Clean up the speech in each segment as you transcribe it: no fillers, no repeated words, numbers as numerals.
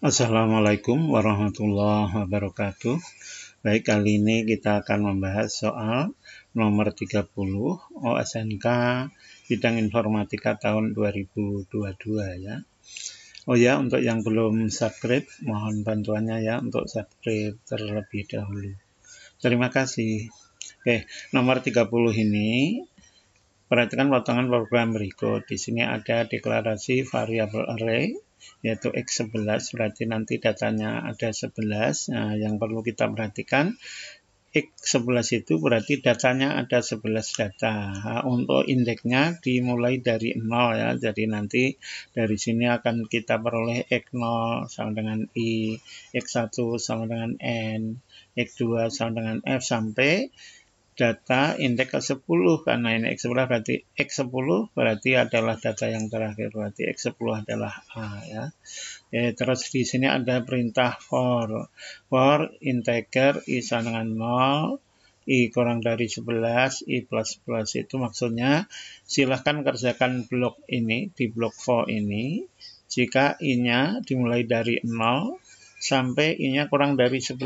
Assalamualaikum warahmatullahi wabarakatuh. Baik, kali ini kita akan membahas soal nomor 30 OSNK bidang informatika tahun 2022 ya. Oh ya, untuk yang belum subscribe, mohon bantuannya ya untuk subscribe terlebih dahulu. Terima kasih. Oke, nomor 30 ini perhatikan potongan program berikut. Di sini ada deklarasi variabel array yaitu X11, berarti nanti datanya ada 11. Nah, yang perlu kita perhatikan X11 itu berarti datanya ada 11 data. Nah, untuk indeksnya dimulai dari 0 ya. Jadi nanti dari sini akan kita peroleh X0 sama dengan I, X1 sama dengan N, X2 sama dengan F sampai data indeks ke-10, karena ini X11 berarti X10 berarti adalah data yang terakhir, berarti X10 adalah A ya. Terus di sini ada perintah for integer I sama dengan 0, I kurang dari 11, I plus plus, itu maksudnya silahkan kerjakan blok ini di blok for ini jika I-nya dimulai dari 0 sampai I-nya kurang dari 11.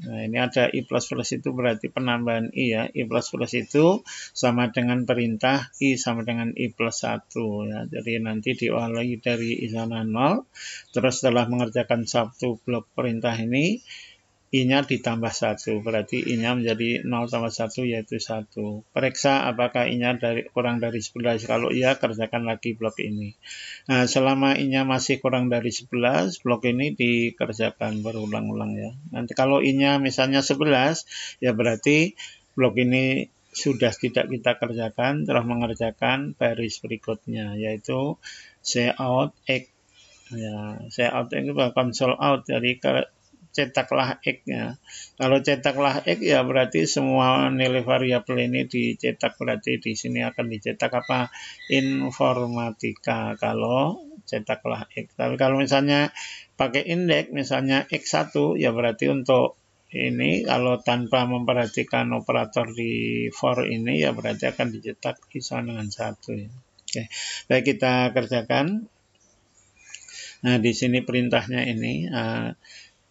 Nah, ini ada I plus plus, itu berarti penambahan I ya. I plus plus itu sama dengan perintah I sama dengan I plus 1 ya. Jadi nanti diawali dari I sama 0. Terus setelah mengerjakan satu blok perintah ini, I-nya ditambah 1, berarti I-nya menjadi 0 tambah 1 yaitu 1. Periksa apakah I-nya kurang dari 11. Kalau iya, kerjakan lagi blok ini. Nah, selama I-nya masih kurang dari 11, blok ini dikerjakan berulang-ulang ya. Nanti kalau I-nya misalnya 11, ya berarti blok ini sudah tidak kita kerjakan, telah mengerjakan baris berikutnya, yaitu cout X. Ya, cout itu console out, jadi cetaklah X ya. Kalau cetaklah X ya berarti semua nilai variabel ini dicetak, berarti di sini akan dicetak apa? Informatika kalau cetaklah X. Tapi kalau misalnya pakai indeks misalnya X1 ya berarti untuk ini kalau tanpa memperhatikan operator di for ini ya berarti akan dicetak I sama dengan 1 ya. Oke, baik kita kerjakan. Nah, di sini perintahnya ini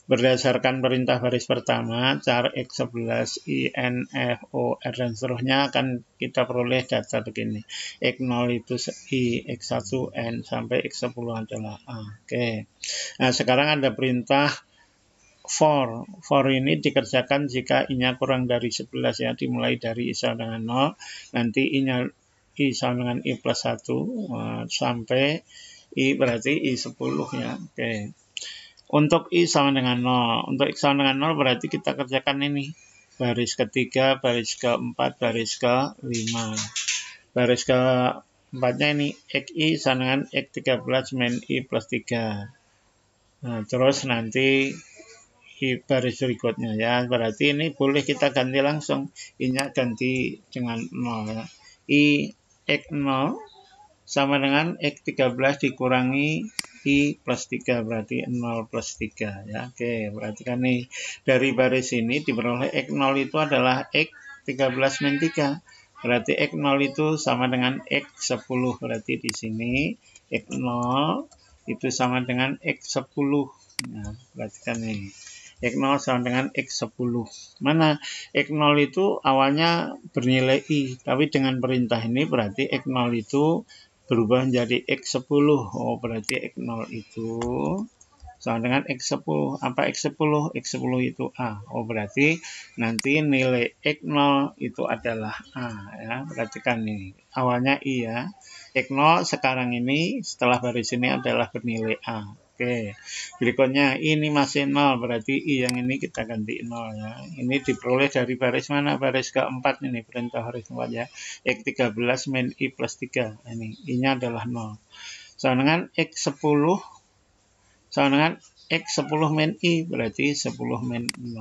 berdasarkan perintah baris pertama, char X11, I, N, F, O, R, dan seterusnya akan kita peroleh data begini. X0 itu I, X1, N, sampai X10 adalah A. Oke. Nah, sekarang ada perintah for. For ini dikerjakan jika I-nya kurang dari 11 ya, dimulai dari I sama dengan 0, nanti I-nya I sama dengan I plus 1, sampai I berarti I10 ya. Oke. Untuk I sama dengan 0. Untuk X sama dengan 0 berarti kita kerjakan ini. Baris ketiga, baris keempat, baris kelima. Baris keempatnya ini XI sama dengan X13 min I plus 3. Nah, terus nanti I baris berikutnya ya. Berarti ini boleh kita ganti langsung. I-nya ganti dengan 0 ya. I X0 sama dengan X13 dikurangi I plus 3, berarti 0 plus 3 ya. Oke, berarti kan nih dari baris ini diperoleh X0 itu adalah X13 min 3. Berarti X0 itu sama dengan X10. Berarti di sini X0 itu sama dengan X10. Nah, berarti kan nih X0 sama dengan X10. Mana X0 itu awalnya bernilai I, tapi dengan perintah ini berarti X0 itu berubah menjadi X10. Oh, berarti X0 itu sama dengan X10. Apa X10? X10 itu A. Oh, berarti nanti nilai X0 itu adalah A ya. Berarti kan ini awalnya I ya. X0 sekarang ini setelah baris ini adalah bernilai A. Oke, berikutnya ini masih 0, berarti I yang ini kita ganti 0 ya. Ini diperoleh dari baris mana? Baris keempat ini, perintah baris keempat ya. X13 min I plus 3. Ini I-nya adalah 0. Sama dengan X10 sama dengan X10 min I, berarti 10 min 0.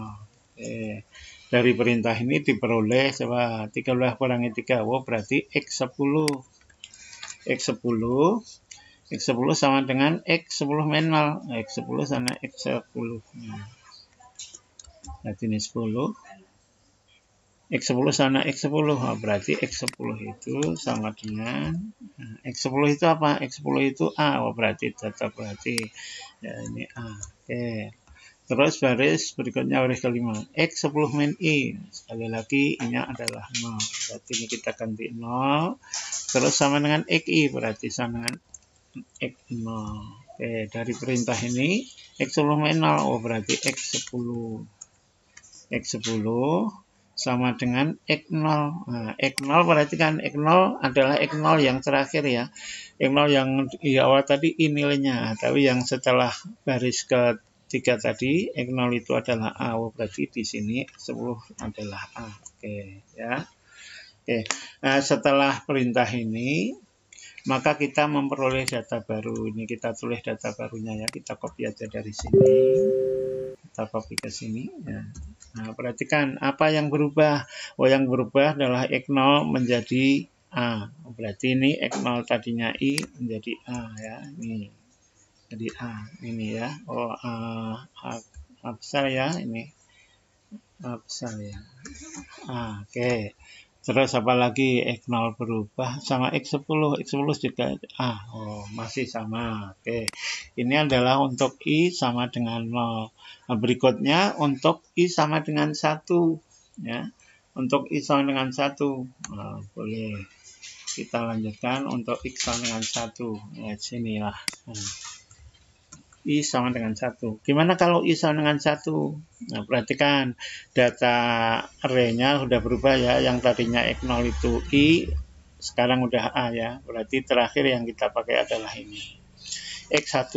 Oke. Dari perintah ini diperoleh coba 13 kurangi 3. Oh, berarti X10. X10 X10 sama dengan X10 min 0. X10 sama X10. Berarti ini 10. X10 sama X10, berarti X10 itu sama dengan, X10 itu apa? X10 itu A, berarti tetap berarti ya ini A. Oke. Terus baris berikutnya baris kelima, X10 min I, sekali lagi I-nya adalah 0, berarti ini kita ganti 0, terus sama dengan XI, berarti sama dengan X0. Oke, dari perintah ini X10 min 0, berarti X10 sama dengan X0. Nah, X0 berarti kan X0 adalah X0 yang terakhir ya. X0 yang di awal tadi I nilainya, tapi yang setelah baris ketiga tadi X0 itu adalah A. Berarti di sini X10 adalah A. Oke, ya. Oke. Nah, setelah perintah ini maka kita memperoleh data baru. Ini kita tulis data barunya ya. Kita copy aja dari sini. Kita copy ke sini ya. Nah, perhatikan apa yang berubah. Yang berubah adalah X0 menjadi A. Berarti ini X0 tadinya I menjadi A ya. Ini jadi A ini ya. A besar ya ini. A besar ya. Oke. Terus apa lagi? X0 berubah sama X10. X10 juga masih sama. Oke. Ini adalah untuk I sama dengan 0. Nah, berikutnya untuk I sama dengan 1 ya. Untuk I sama dengan 1. Boleh kita lanjutkan untuk X sama dengan 1. Ya, sinilah. I sama dengan 1. Gimana kalau I sama dengan 1? Nah, perhatikan data array-nya sudah berubah ya. Yang tadinya X0 itu I, sekarang udah A ya. Berarti terakhir yang kita pakai adalah ini. X1,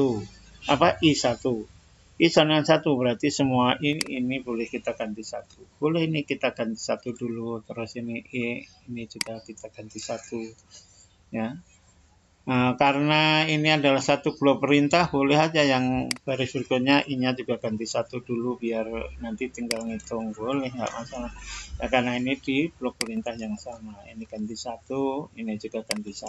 I1. I sama dengan 1, berarti semua ini boleh kita ganti 1. Boleh ini kita ganti 1 dulu, terus ini I, ini juga kita ganti 1. Ya. Nah, karena ini adalah satu blok perintah, boleh aja yang baris berikutnya I-nya juga ganti 1 dulu biar nanti tinggal ngitung, boleh nggak masalah. Ya, karena ini di blok perintah yang sama, ini ganti 1, ini juga ganti 1.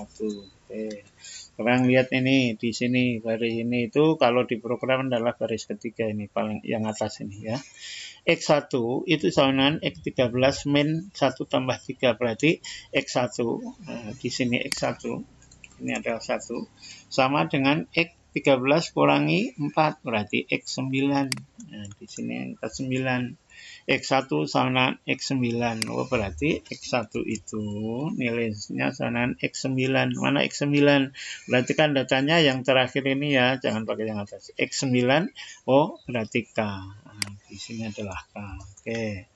Oke. Sekarang lihat ini di sini baris ini itu kalau di program adalah baris ketiga ini paling yang atas ini ya. X1 itu sama dengan X13 min 1 tambah 3 berarti X1 di sini X1 ini adalah 1, sama dengan X13 kurangi 4, berarti X9. Nah, di sini yang ke-9. X1 sama dengan X9. Berarti X1 itu nilainya sama dengan X9. Mana X9? Berarti kan datanya yang terakhir ini ya, jangan pakai yang atas. X9, berarti K. Nah, di sini adalah K. Oke.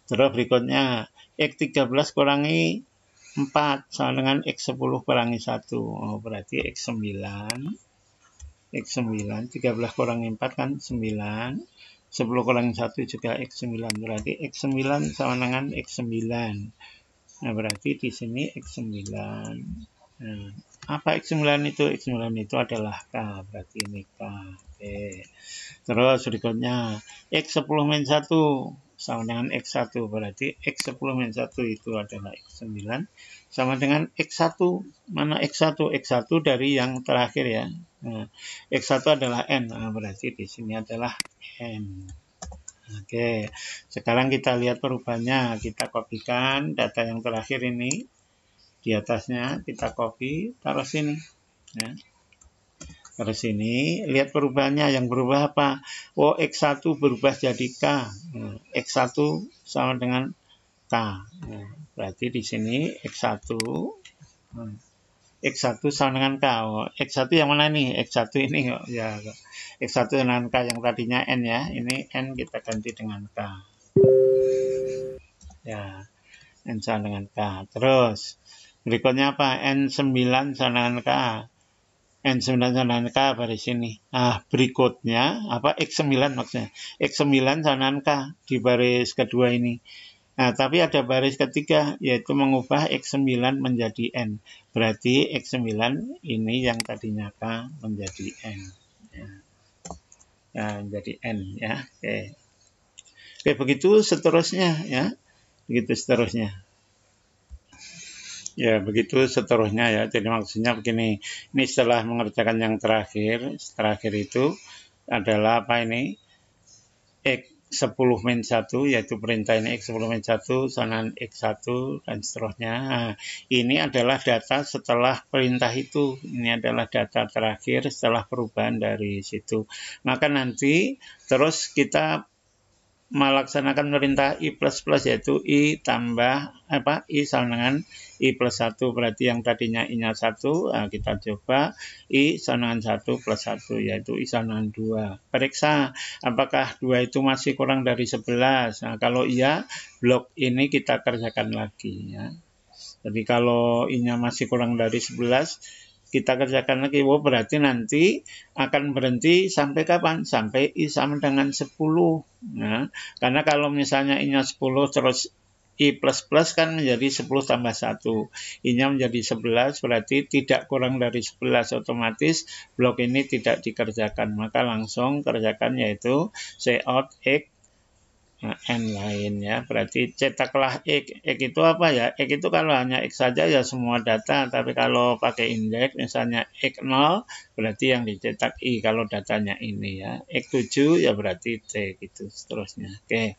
Terus berikutnya, X13 kurangi 4 sama dengan X10 kurangi 1. Berarti X9. X9, 13 kurangi 4 kan 9. 10 kurangi 1 juga X9. Berarti X9 sama dengan X9. Nah, berarti di sini X9. Nah, apa X9 itu? X9 itu adalah K. Berarti ini K. Oke. Terus berikutnya, X10 min 1. Sama dengan X1, berarti X10 min 1 itu adalah X9 sama dengan X1. Mana X1? X1 dari yang terakhir ya. Nah, X1 adalah N, berarti di sini adalah N. Oke, sekarang kita lihat perubahannya. Kita kopikan data yang terakhir ini di atasnya, kita copy, taruh sini ya. Terus ini lihat perubahannya, yang berubah apa? X1 berubah jadi K. X1 sama dengan K. Berarti di sini X1 sama dengan K. X1 yang mana nih? X1 ini ya. X1 dengan K yang tadinya N ya. Ini N kita ganti dengan K. Ya. N sama dengan K. Terus berikutnya apa? N9 sama dengan K. N9 sama dengan K baris sini. Nah, berikutnya apa? X9 maksudnya. X9 sama dengan K di baris kedua ini. Nah, tapi ada baris ketiga yaitu mengubah X9 menjadi N. Berarti X9 ini yang tadinya K menjadi N. Ya, menjadi N ya. Oke, begitu seterusnya ya. Begitu seterusnya. Ya, begitu seterusnya ya. Jadi maksudnya begini, ini setelah mengerjakan yang terakhir itu adalah apa ini? X10-1 yaitu perintah ini X10-1 sonan X1 dan seterusnya. Nah, ini adalah data setelah perintah itu. Ini adalah data terakhir setelah perubahan dari situ. Maka nanti terus kita melaksanakan perintah I++ yaitu I tambah I sama dengan I plus 1, berarti yang tadinya I-nya 1, nah kita coba I sama dengan 1 plus 1 yaitu I sama dengan 2. Periksa apakah 2 itu masih kurang dari 11. Nah, kalau iya, blok ini kita kerjakan lagi ya. Jadi kalau I-nya masih kurang dari 11, kita kerjakan lagi. Oh, berarti nanti akan berhenti sampai kapan? Sampai I sama dengan 10. Nah, karena kalau misalnya I-nya 10 terus I++ kan menjadi 10 tambah 1. I-nya menjadi 11, berarti tidak kurang dari 11. Otomatis blok ini tidak dikerjakan. Maka langsung kerjakan yaitu cout X N lain ya, berarti cetaklah X. X itu apa ya? X itu kalau hanya X saja ya semua data, tapi kalau pakai indeks misalnya X0 berarti yang dicetak I kalau datanya ini ya. X7 ya berarti T gitu seterusnya. Oke.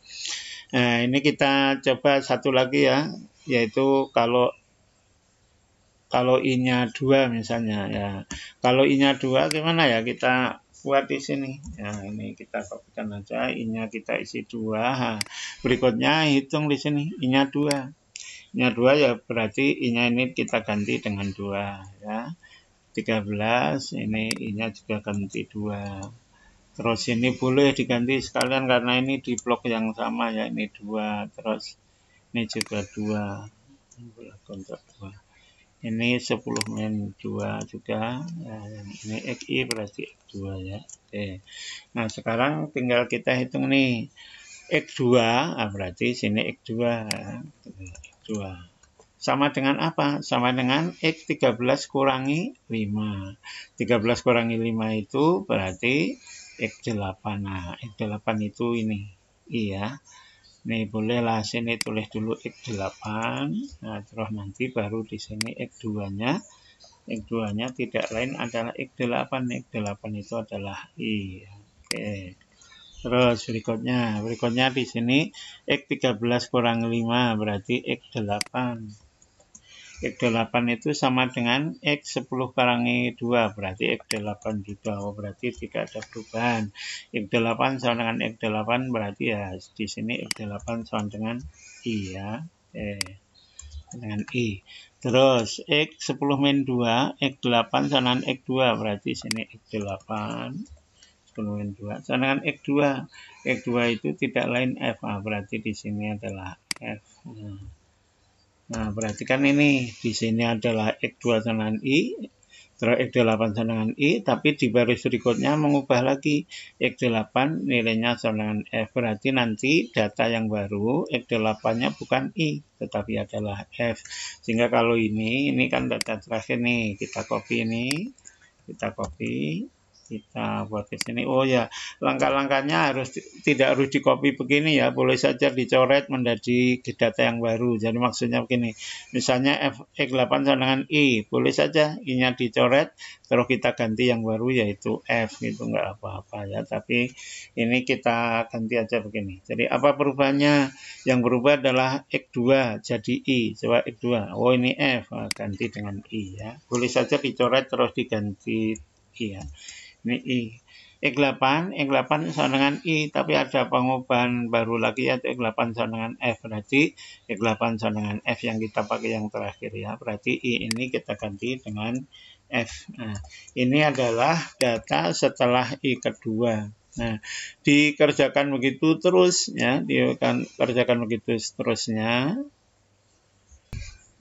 Nah, ini kita coba satu lagi ya, yaitu kalau I-nya 2 misalnya ya. Kalau I-nya 2 gimana ya? Kita buat di sini. Ya, ini kita kopikan aja, I-nya kita isi 2. Nah, berikutnya hitung di sini I-nya 2. I-nya 2 ya berarti I-nya ini kita ganti dengan 2 ya. 13, ini I-nya juga ganti 2. Terus ini boleh diganti sekalian karena ini di blok yang sama ya, ini 2. Terus ini juga 2. Kontrak 2. Ini 10-2 juga ya, ini XI berarti X2 ya. Oke. Nah sekarang tinggal kita hitung nih X2, berarti sini X2 ya. X2 sama dengan apa? Sama dengan X13 kurangi 5. 13 kurangi 5 itu berarti X8. Nah X8 itu ini iya. Nih bolehlah sini tulis dulu X8. Nah, terus nanti baru di sini X2-nya. X2-nya tidak lain adalah X8. X8 itu adalah I. Oke. Terus berikutnya di sini X13 kurang 5 berarti X8. X8 itu sama dengan X10 kurangi 2, berarti X8 juga. Oh, berarti tidak ada perubahan. X8 sama dengan X8, berarti ya di sini X8 sama dengan I ya. Dengan I. Terus X10-2, X8 sama dengan X2, berarti sini X8. 10-2 sama dengan X2. X2 itu tidak lain F, berarti di sini adalah F. Nah, berarti kan ini di sini adalah X2 sama dengan I, terus X8 sama dengan I, tapi di baris berikutnya mengubah lagi X8 nilainya sama dengan F. Berarti nanti data yang baru X8-nya bukan I, tetapi adalah F. Sehingga kalau ini kan data terakhir nih, kita copy ini, kita buat ke sini. Oh ya, langkah-langkahnya tidak harus di copy begini ya, boleh saja dicoret menjadi data yang baru. Jadi maksudnya begini, misalnya X8 sama dengan I, boleh saja I-nya dicoret, terus kita ganti yang baru yaitu F gitu, nggak apa-apa ya. Tapi ini kita ganti aja begini. Jadi apa perubahannya? Yang berubah adalah X2 jadi I, coba X2. Oh ini F, ganti dengan I ya. Boleh saja dicoret terus diganti I ya. Ini I. X8 sama dengan I, tapi ada pengubahan baru lagi yaitu X8 sama dengan F. Berarti X8 sama dengan F yang kita pakai yang terakhir ya. Berarti I ini kita ganti dengan F. Nah, ini adalah data setelah I kedua. Nah, dikerjakan begitu terus ya, dikerjakan begitu seterusnya.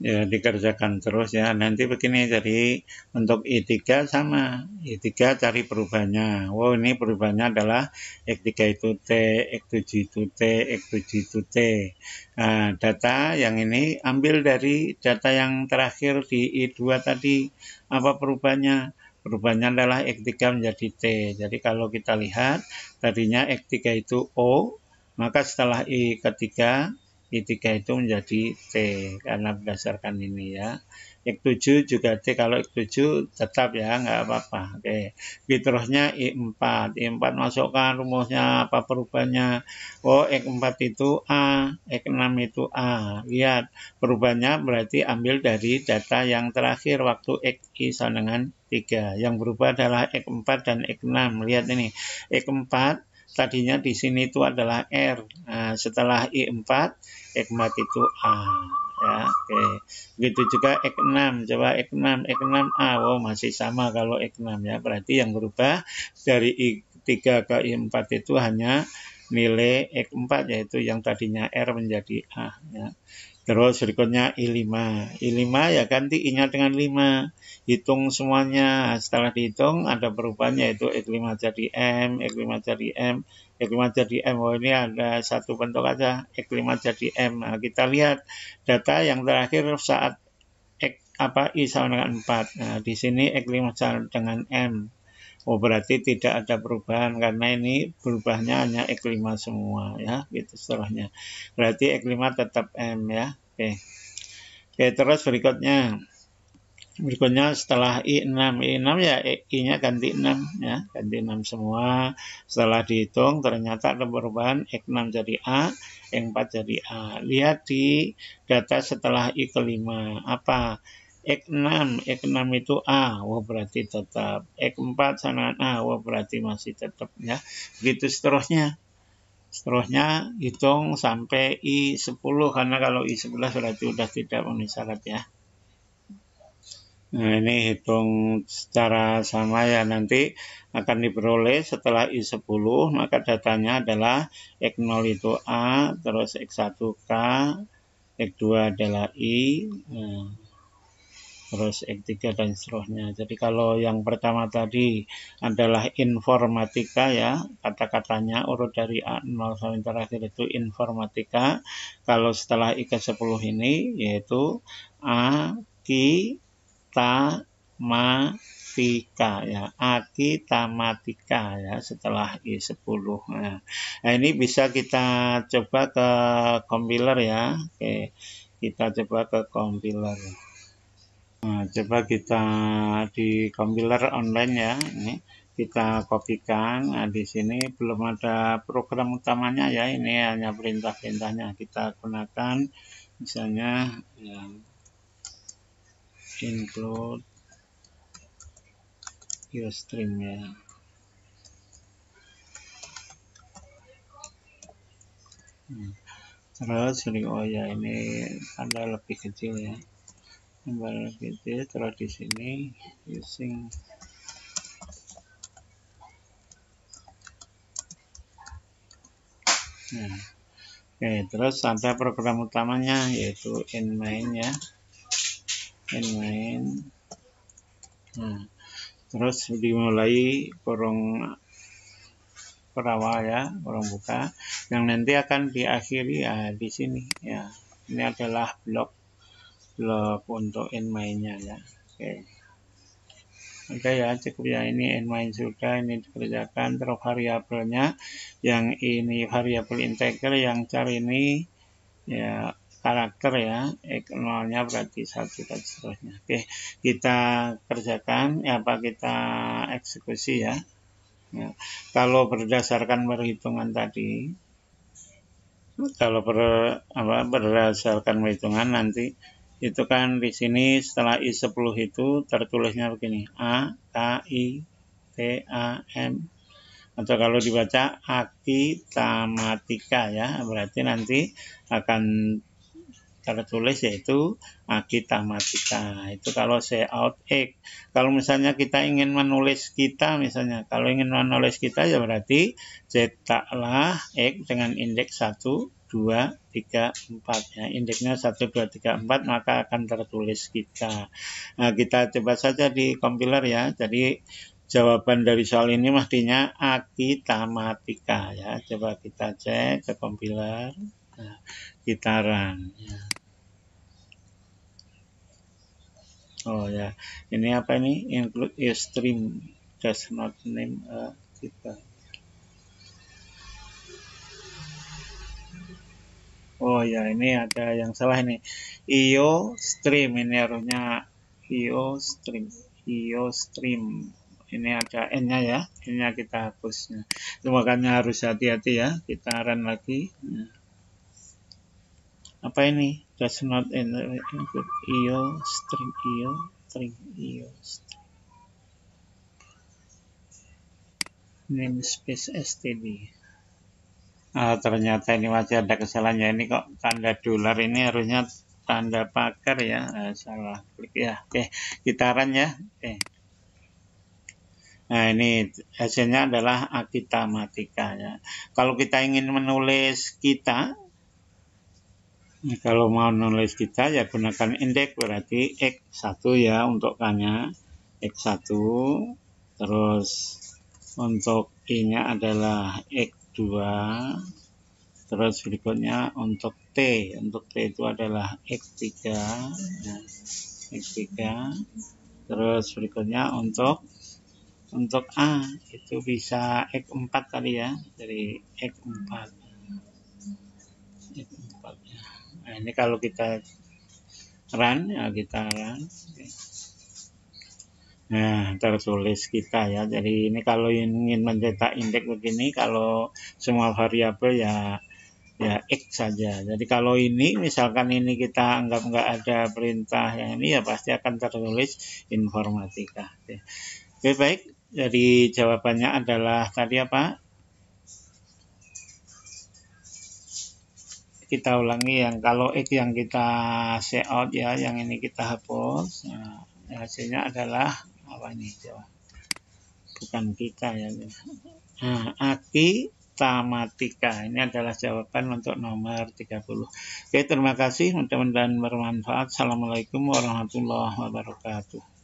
Ya, dikerjakan terus ya. Nanti begini, jadi untuk I3 sama. I3 cari perubahannya. Wow, ini perubahannya adalah X3 itu T, X7 itu T, X7 itu T. Nah, data yang ini ambil dari data yang terakhir di I2 tadi. Apa perubahannya? Perubahannya adalah X3 menjadi T. Jadi kalau kita lihat, tadinya X3 itu O, maka setelah I3 itu menjadi T karena berdasarkan ini ya. X7 juga D, kalau X7 tetap ya, nggak apa-apa. Oke, terusnya I4. I4 masukkan rumusnya, apa perubahannya. Oh, X4 itu A, X6 itu A. Lihat, perubahannya berarti ambil dari data yang terakhir waktu XI sama dengan 3. Yang berubah adalah X4 dan X6. Lihat ini, X4 tadinya di sini itu adalah R. Nah, setelah I4, X4 itu A. Ya, oke. Begitu juga X6, coba X6, X6A, oh masih sama kalau X6 ya, berarti yang berubah dari I3 ke I4 itu hanya nilai X4, yaitu yang tadinya R menjadi A ya. Terus berikutnya I5. I5 ya ganti I-nya dengan 5. Hitung semuanya. Setelah dihitung ada perubahan yaitu X5 jadi M, X5 jadi M, X5 jadi M. Oh ini ada satu bentuk aja. X5 jadi M. Nah, kita lihat data yang terakhir saat I sama dengan 4. Nah, di sini X5 sama dengan M. Oh berarti tidak ada perubahan karena ini berubahnya hanya X5 semua ya, gitu setelahnya. Berarti X5 tetap M ya. Oke. Oke, terus berikutnya setelah I6 ya I-nya ganti 6 ya, ganti 6 semua. Setelah dihitung ternyata ada perubahan X6 jadi A, X4 jadi A. Lihat di data setelah I kelima apa? X6 itu A, wah berarti tetap. X4 sama A, wah berarti masih tetap ya. Begitu seterusnya. Seterusnya hitung sampai I10, karena kalau I11 berarti sudah tidak memenuhi syarat ya. Nah ini hitung secara sama ya, nanti akan diperoleh setelah I10, maka datanya adalah X0 itu A, terus X1 K, X2 adalah I, nah, terus X3 dan seterusnya. Jadi kalau yang pertama tadi adalah informatika ya, kata-katanya urut dari A0 sampai terakhir itu informatika. Kalau setelah I ke 10 ini yaitu akitamatika ya, akitamatika ya setelah I10. Nah, ini bisa kita coba ke compiler ya. Oke, kita coba ke compiler. Nah, coba kita di compiler online ya, ini kita kopikan. Nah, di sini belum ada program utamanya ya, ini hanya perintah-perintahnya. Kita gunakan misalnya yang include Ustream ya. Terus oh ya ini tanda lebih kecil ya. Gambar kecil, terus di sini using nah, oke, terus ada program utamanya yaitu inmain ya, inmain. Nah, terus dimulai kurung perawal ya, kurung buka, yang nanti akan diakhiri ya di sini ya. Ini adalah blok untuk inmainnya ya. Oke. Oke ya, cukup ya, ini inmain sudah, ini dikerjakan. Terus variabelnya yang ini variabel integer, yang char ini ya karakter ya, X0 nya berarti 1 dan seterusnya. Oke, kita kerjakan ya, apa kita eksekusi ya. Ya, kalau berdasarkan perhitungan tadi, berdasarkan perhitungan nanti itu kan di sini setelah I10 itu tertulisnya begini, A, K, I, T, A, M, atau kalau dibaca akitamatika ya, berarti nanti akan tertulis yaitu akitamatika. Itu kalau say out X. Kalau misalnya kita ingin menulis kita, misalnya kalau ingin menulis kita ya berarti cetaklah X dengan indeks 1, 2, 3, 4 ya. Indeksnya 1, 2, 3, 4 maka akan tertulis kita. Nah, kita coba saja di compiler ya. Jadi jawaban dari soal ini mestinya akitamatika ya. Coba kita cek ke compiler. Nah, kita run ya. Oh ya, ini apa ini? Include Ustream does not name a type. Oh ya, ini ada yang salah ini. IO stream ini harusnya IOStream. Ini ada N-nya ya, N-nya kita hapus. Nah, itu makanya harus hati-hati ya. Kita run lagi. Nah, apa ini? Does not include IOStream. Namespace std. Ternyata ini masih ada kesalahannya. Ini kok tanda dolar ini harusnya tanda pagar ya. Salah klik ya. Oke, kita run ya. Oke. Nah, ini hasilnya adalah Akita Matika ya. Kalau kita ingin menulis kita, kalau mau nulis kita ya gunakan indeks, berarti X1 ya untuk K-nya. X1. Terus untuk I-nya adalah X2. Terus berikutnya untuk T. Untuk T itu adalah X3. Nah, X3. Terus berikutnya untuk A itu bisa X4 tadi ya, dari X4 ya. Nah, ini kalau kita run ya, nah tertulis kita ya. Jadi ini kalau ingin mencetak indeks begini, kalau semua variabel ya X saja. Jadi kalau ini misalkan ini kita anggap nggak ada perintah yang ini ya pasti akan tertulis informatika. Oke, baik. Jadi jawabannya adalah tadi apa? Kita ulangi yang kalau X yang kita say out ya, yang ini kita hapus. Nah, hasilnya adalah apa ini? Bukan kita ya. Nah, Akita Matika. Ini adalah jawaban untuk nomor 30. Oke, terima kasih. Mudah-mudahan bermanfaat. Assalamualaikum warahmatullahi wabarakatuh.